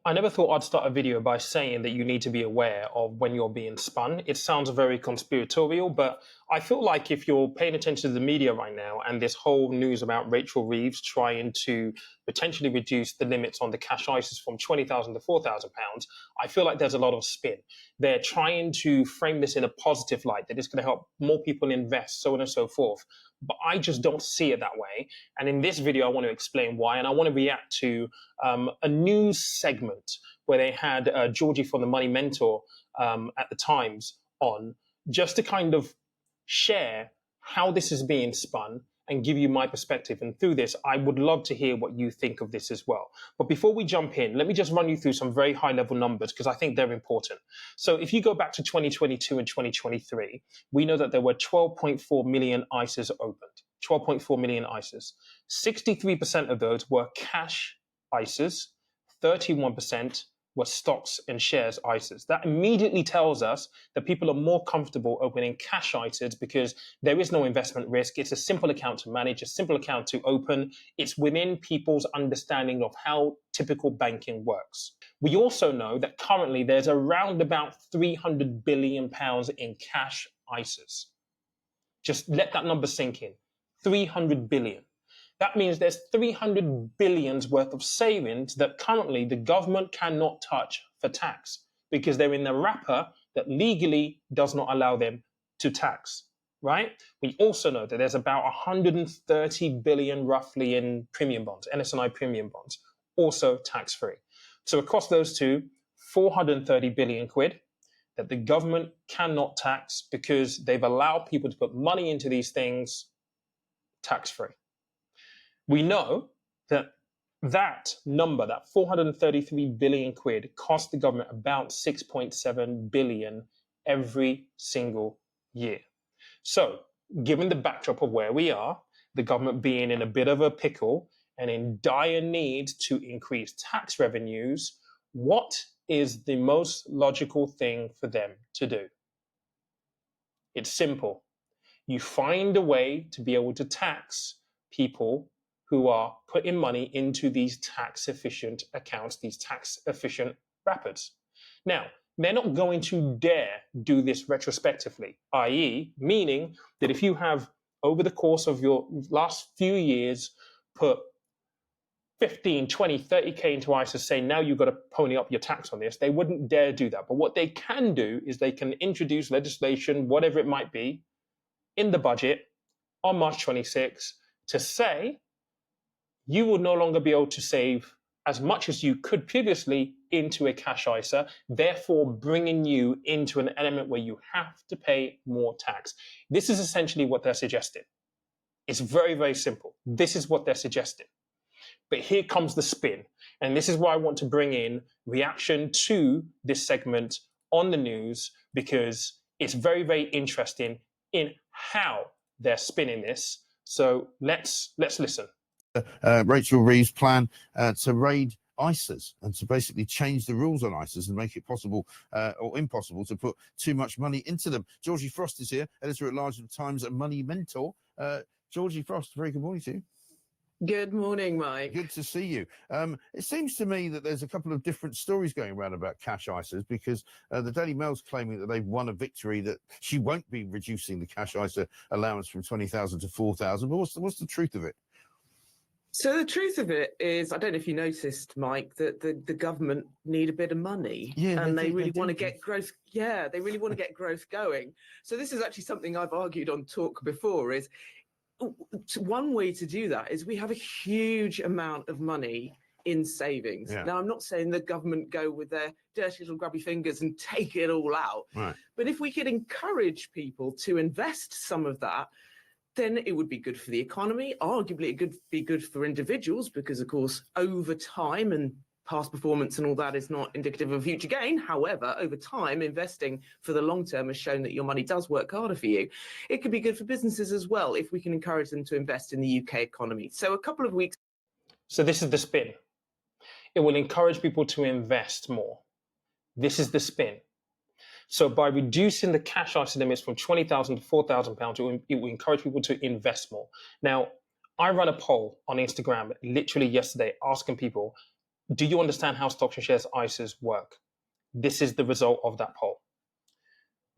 I never thought I'd start a video by saying that you need to be aware of when you're being spun. It sounds very conspiratorial, but I feel like if you're paying attention to the media right now and this whole news about Rachel Reeves trying to potentially reduce the limits on the cash ISAs from 20,000 to 4,000 pounds, I feel like there's a lot of spin. They're trying to frame this in a positive light, that it's going to help more people invest, so on and so forth. But I just don't see it that way. And in this video, I want to explain why. And I want to react to a news segment where they had Georgie from the Money Mentor at the Times on, just to kind of share how this is being spun and give you my perspective. And through this, I would love to hear what you think of this as well. But before we jump in, let me just run you through some very high level numbers because I think they're important. So if you go back to 2022 and 2023, we know that there were 12.4 million ISAs opened. 12.4 million ISAs. 63% of those were cash ISAs, 31% were stocks and shares ISAs. That immediately tells us that people are more comfortable opening cash ISAs because there is no investment risk. It's a simple account to manage, a simple account to open. It's within people's understanding of how typical banking works. We also know that currently there's around about £300 billion in cash ISAs. Just let that number sink in. 300 billion. That means there's 300 billions worth of savings that currently the government cannot touch for tax because they're in the wrapper that legally does not allow them to tax, right? We also know that there's about 130 billion roughly in premium bonds, NS&I premium bonds, also tax-free. So across those two, 430 billion quid that the government cannot tax because they've allowed people to put money into these things tax-free. We know that that number, that 433 billion quid, cost the government about 6.7 billion every single year. So, given the backdrop of where we are, the government being in a bit of a pickle and in dire need to increase tax revenues, what is the most logical thing for them to do? It's simple. You find a way to be able to tax people who are putting money into these tax-efficient accounts, these tax-efficient wrappers. Now, they're not going to dare do this retrospectively, i.e., meaning that if you have, over the course of your last few years, put 15, 20, 30K into ISA, say now you've got to pony up your tax on this, they wouldn't dare do that. But what they can do is they can introduce legislation, whatever it might be, in the budget on March 26 to say, you will no longer be able to save as much as you could previously into a cash ISA, therefore bringing you into an element where you have to pay more tax. This is essentially what they're suggesting. It's very, very simple. This is what they're suggesting. But here comes the spin. And this is why I want to bring in reaction to this segment on the news, because it's very, very interesting in how they're spinning this. So let's listen. Rachel Reeves' plan to raid ISAs and to basically change the rules on ISAs and make it possible or impossible to put too much money into them. Georgie Frost is here, editor-at-large of the Times and Money Mentor. Georgie Frost, very good morning to you. Good morning, Mike. Good to see you. It seems to me that there's a couple of different stories going around about cash ISAs because the Daily Mail's claiming that they've won a victory, that she won't be reducing the cash ISA allowance from 20,000 to 4,000. But what's the truth of it? So the truth of it is, I don't know if you noticed, Mike, that the government need a bit of money, and they really want to get growth. Yeah, they really want to get growth going. So this is actually something I've argued on Talk before. Is one way to do that is we have a huge amount of money in savings. Yeah. Now, I'm not saying the government go with their dirty little grubby fingers and take it all out, right. But if we could encourage people to invest some of that, then it would be good for the economy. Arguably, it could be good for individuals because, of course, over time and past performance and all that is not indicative of future gain. However, over time, investing for the long term has shown that your money does work harder for you. It could be good for businesses as well if we can encourage them to invest in the UK economy. So a couple of weeks. So this is the spin. It will encourage people to invest more. This is the spin. So by reducing the cash ISA limits from 20,000 to 4,000 pounds, it will encourage people to invest more. Now, I ran a poll on Instagram literally yesterday asking people, do you understand how stocks and shares ISAs work? This is the result of that poll.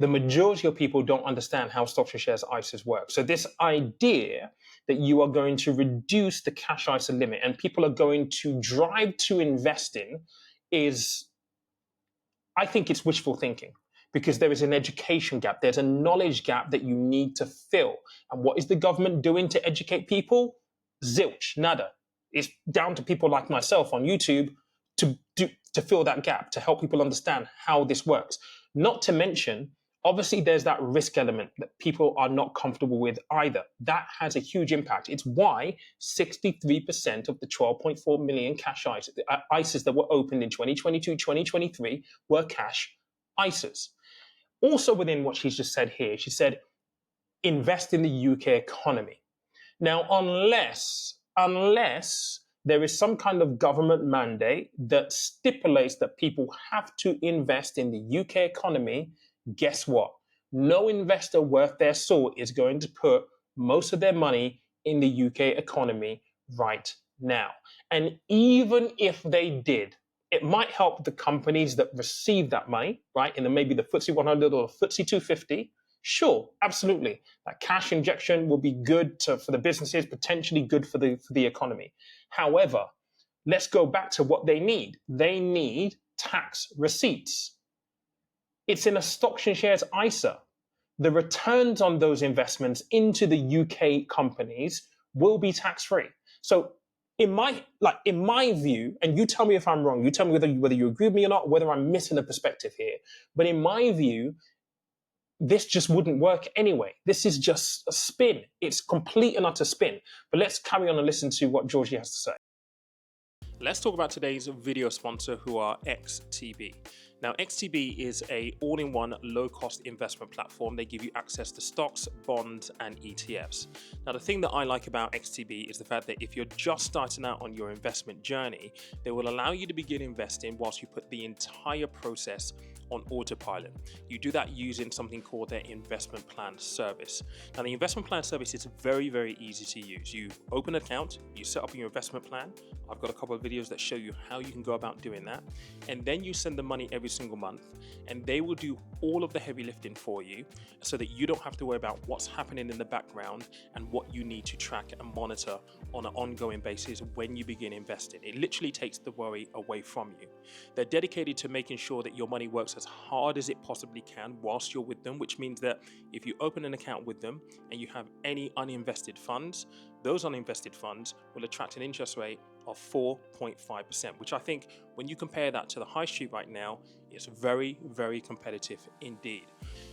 The majority of people don't understand how stocks and shares ISAs work. So this idea that you are going to reduce the cash ISA limit and people are going to drive to investing is, I think it's wishful thinking, because there is an education gap. There's a knowledge gap that you need to fill. And what is the government doing to educate people? Zilch, nada. It's down to people like myself on YouTube to fill that gap, to help people understand how this works. Not to mention, obviously, there's that risk element that people are not comfortable with either. That has a huge impact. It's why 63% of the 12.4 million cash ISAs that were opened in 2022, 2023 were cash ISAs. Also within what she's just said here, she said, invest in the UK economy. Now, unless there is some kind of government mandate that stipulates that people have to invest in the UK economy, guess what? No investor worth their salt is going to put most of their money in the UK economy right now. And even if they did, it might help the companies that receive that money, right? And then maybe the FTSE 100 or the FTSE 250. Sure, absolutely. That cash injection will be good for the businesses, potentially good for the economy. However, let's go back to what they need. They need tax receipts. It's in a stocks and shares ISA. The returns on those investments into the UK companies will be tax-free. So in my view, and you tell me if I'm wrong, you tell me whether you agree with me or not, whether I'm missing a perspective here. But in my view, this just wouldn't work anyway. This is just a spin. It's complete and utter spin. But let's carry on and listen to what Georgie has to say. Let's talk about today's video sponsor, who are XTB. Now, XTB is a all-in-one low-cost investment platform. They give you access to stocks, bonds, and ETFs. Now, the thing that I like about XTB is the fact that if you're just starting out on your investment journey, they will allow you to begin investing whilst you put the entire process on autopilot. You do that using something called their investment plan service. Now, the investment plan service is very, very easy to use. You open an account, you set up your investment plan. I've got a couple of videos that show you how you can go about doing that. And then you send the money every single month, and they will do all of the heavy lifting for you so that you don't have to worry about what's happening in the background and what you need to track and monitor on an ongoing basis when you begin investing. It literally takes the worry away from you. They're dedicated to making sure that your money works as hard as it possibly can whilst you're with them, which means that if you open an account with them and you have any uninvested funds, those uninvested funds will attract an interest rate of 4.5%, which I think when you compare that to the high street right now, is very, very competitive indeed.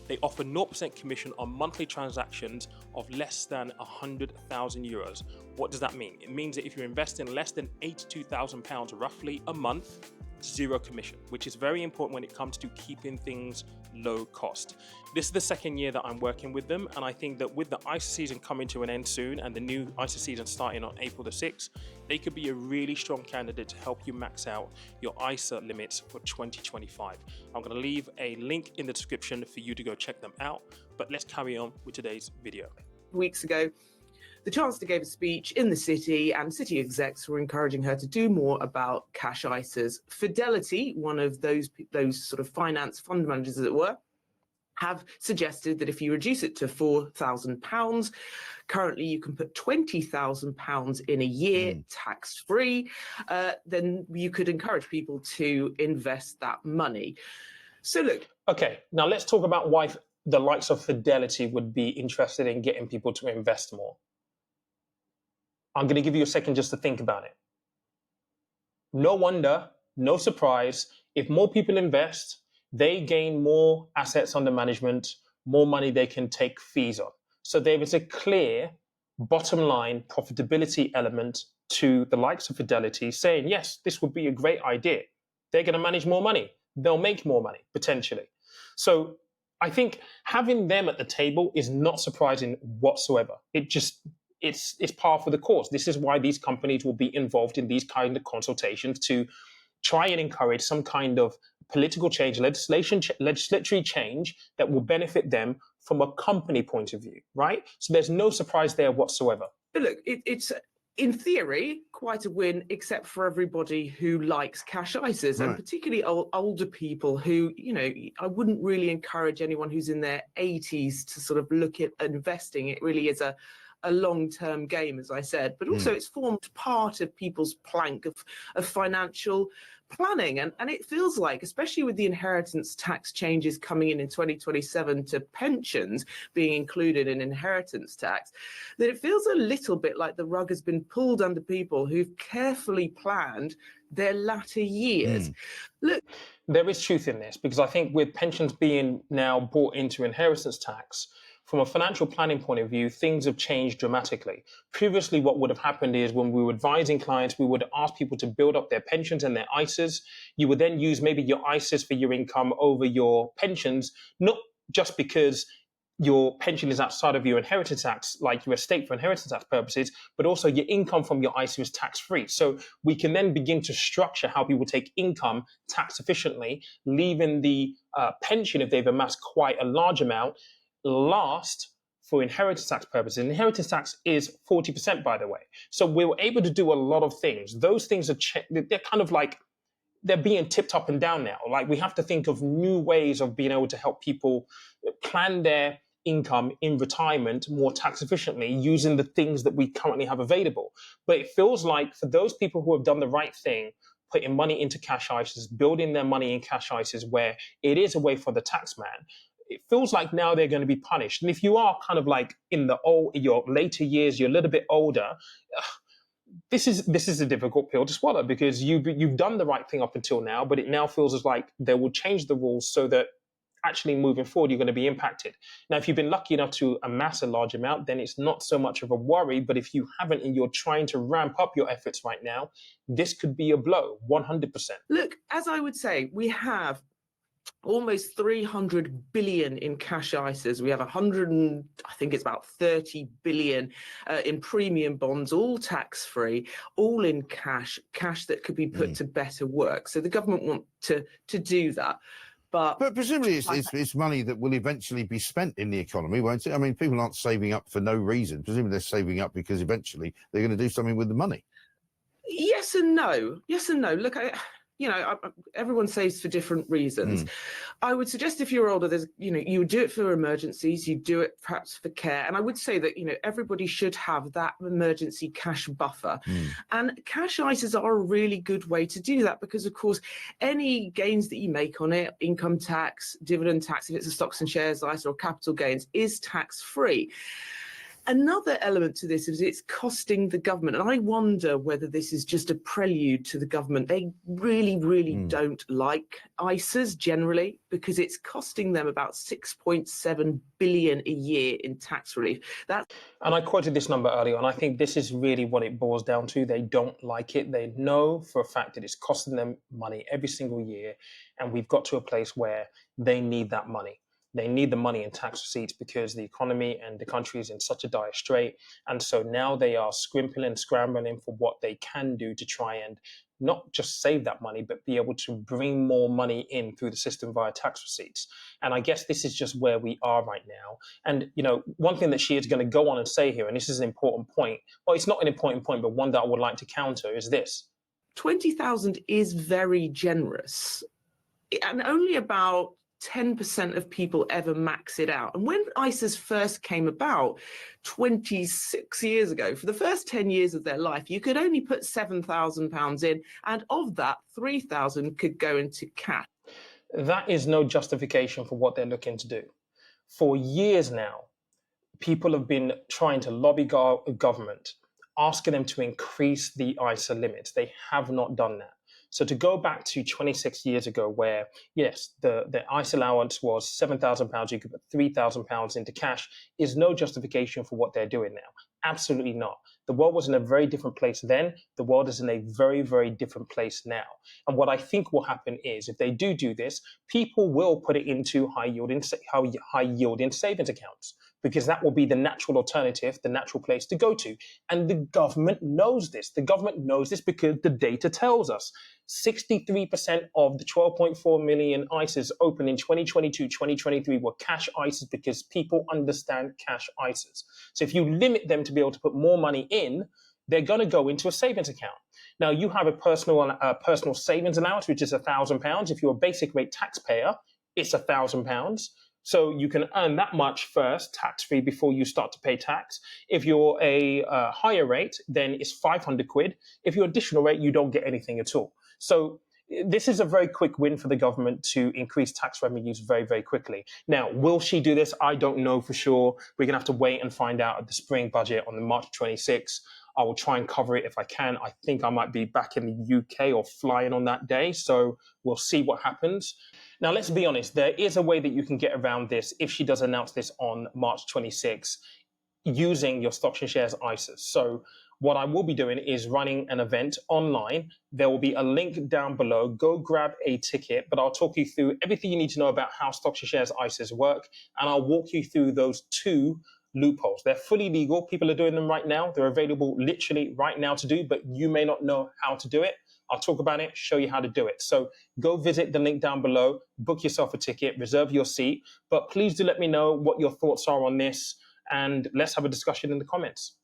They offer 0% commission on monthly transactions of less than €100,000. What does that mean? It means that if you're investing less than £82,000 roughly a month, zero commission, which is very important when it comes to keeping things low cost. This is the second year that I'm working with them, and I think that with the ISA season coming to an end soon and the new ISA season starting on April the 6th, they could be a really strong candidate to help you max out your ISA limits for 2025. I'm going to leave a link in the description for you to go check them out, but let's carry on with today's video. Weeks ago, the Chancellor gave a speech in the city, and city execs were encouraging her to do more about cash ISAs. Fidelity, one of those sort of finance fund managers, as it were, have suggested that if you reduce it to £4,000, currently you can put £20,000 in a year, tax-free, then you could encourage people to invest that money. So look. Okay, now let's talk about why the likes of Fidelity would be interested in getting people to invest more. I'm going to give you a second just to think about it. No wonder, no surprise, if more people invest, they gain more assets under management, more money they can take fees on. So there is a clear bottom line profitability element to the likes of Fidelity saying, yes, this would be a great idea. They're going to manage more money. They'll make more money, potentially. So I think having them at the table is not surprising whatsoever. It's par for the course. This is why these companies will be involved in these kind of consultations to try and encourage some kind of political change, legislatory change that will benefit them from a company point of view, right? So there's no surprise there whatsoever. But look, it's in theory, quite a win, except for everybody who likes cash ISAs, and particularly older people who, I wouldn't really encourage anyone who's in their 80s to sort of look at investing. It really is a long-term game, as I said, but also it's formed part of people's plank of financial planning. And it feels like, especially with the inheritance tax changes coming in 2027 to pensions being included in inheritance tax, that it feels a little bit like the rug has been pulled under people who've carefully planned their latter years. Look, there is truth in this, because I think with pensions being now brought into inheritance tax, from a financial planning point of view, things have changed dramatically. Previously, what would have happened is when we were advising clients, we would ask people to build up their pensions and their ISAs. You would then use maybe your ISAs for your income over your pensions, not just because your pension is outside of your inheritance tax, like your estate for inheritance tax purposes, but also your income from your ISA is tax-free. So we can then begin to structure how people take income tax efficiently, leaving the pension, if they've amassed quite a large amount, last for inheritance tax purposes. Inheritance tax is 40%, by the way. So we were able to do a lot of things. Those things are they're kind of like they're being tipped up and down now. Like, we have to think of new ways of being able to help people plan their income in retirement more tax efficiently using the things that we currently have available. But it feels like for those people who have done the right thing, putting money into cash ISAs, building their money in cash ISAs where it is a way for the tax man, it feels like now they're going to be punished. And if you are kind of like in your later years, you're a little bit older, this is a difficult pill to swallow, because you've done the right thing up until now, but it now feels as like they will change the rules so that actually moving forward you're going to be impacted. Now, if you've been lucky enough to amass a large amount, then it's not so much of a worry. But if you haven't and you're trying to ramp up your efforts right now, this could be a blow, 100%. Look, as I would say, we have almost 300 billion in cash ISAs. We have I think it's about 30 billion in premium bonds, all tax-free, all in cash that could be put to better work. So the government want to do that. But presumably it's money that will eventually be spent in the economy, won't it? I mean, people aren't saving up for no reason. Presumably they're saving up because eventually they're going to do something with the money. Yes and no. Look, everyone saves for different reasons. I would suggest if you're older, you would do it for emergencies, you do it perhaps for care. And I would say that, everybody should have that emergency cash buffer. And cash ISAs are a really good way to do that, because of course, any gains that you make on it, income tax, dividend tax, if it's a stocks and shares ISA or capital gains, is tax free. Another element to this is it's costing the government. And I wonder whether this is just a prelude to the government. They really, really don't like ISAs generally, because it's costing them about 6.7 billion a year in tax relief. And I quoted this number earlier, and I think this is really what it boils down to. They don't like it. They know for a fact that it's costing them money every single year. And we've got to a place where they need that money. They need the money in tax receipts because the economy and the country is in such a dire strait. And so now they are scrimping and scrambling for what they can do to try and not just save that money, but be able to bring more money in through the system via tax receipts. And I guess this is just where we are right now. And, one thing that she is going to go on and say here, and this is an important point, well, it's not an important point, but one that I would like to counter, is this. 20,000 is very generous. And only about 10% of people ever max it out. And when ISAs first came about 26 years ago, for the first 10 years of their life, you could only put £7,000 in, and of that, 3,000 could go into cash. That is no justification for what they're looking to do. For years now, people have been trying to lobby government, asking them to increase the ISA limits. They have not done that. So to go back to 26 years ago, where, yes, the ISA allowance was £7,000, you could put £3,000 into cash, is no justification for what they're doing now. Absolutely not. The world was in a very different place then. The world is in a very, very different place now. And what I think will happen is, if they do this, people will put it into high-yielding savings accounts, because that will be the natural alternative, the natural place to go to. And the government knows this. The government knows this because the data tells us 63% of the 12.4 million ISAs opened in 2022, 2023 were cash ISAs, because people understand cash ISAs. So if you limit them to be able to put more money in, they're going to go into a savings account. Now, you have a personal savings allowance, which is £1,000. If you're a basic rate taxpayer, it's £1,000. So you can earn that much first, tax-free, before you start to pay tax. If you're a higher rate, then it's 500 quid. If you're additional rate, you don't get anything at all. So this is a very quick win for the government to increase tax revenues very, very quickly. Now, will she do this? I don't know for sure. We're going to have to wait and find out at the spring budget on the March 26th. I will try and cover it if I can. I think I might be back in the UK or flying on that day. So we'll see what happens. Now, let's be honest. There is a way that you can get around this if she does announce this on March 26th using your stocks and shares ISAs. So what I will be doing is running an event online. There will be a link down below. Go grab a ticket, but I'll talk you through everything you need to know about how stocks and shares ISAs work. And I'll walk you through those two loopholes. They're fully legal. People are doing them right now. They're available literally right now to do, but you may not know how to do it. I'll talk about it, show you how to do it. So go visit the link down below, book yourself a ticket, reserve your seat. But please do let me know what your thoughts are on this, and let's have a discussion in the comments.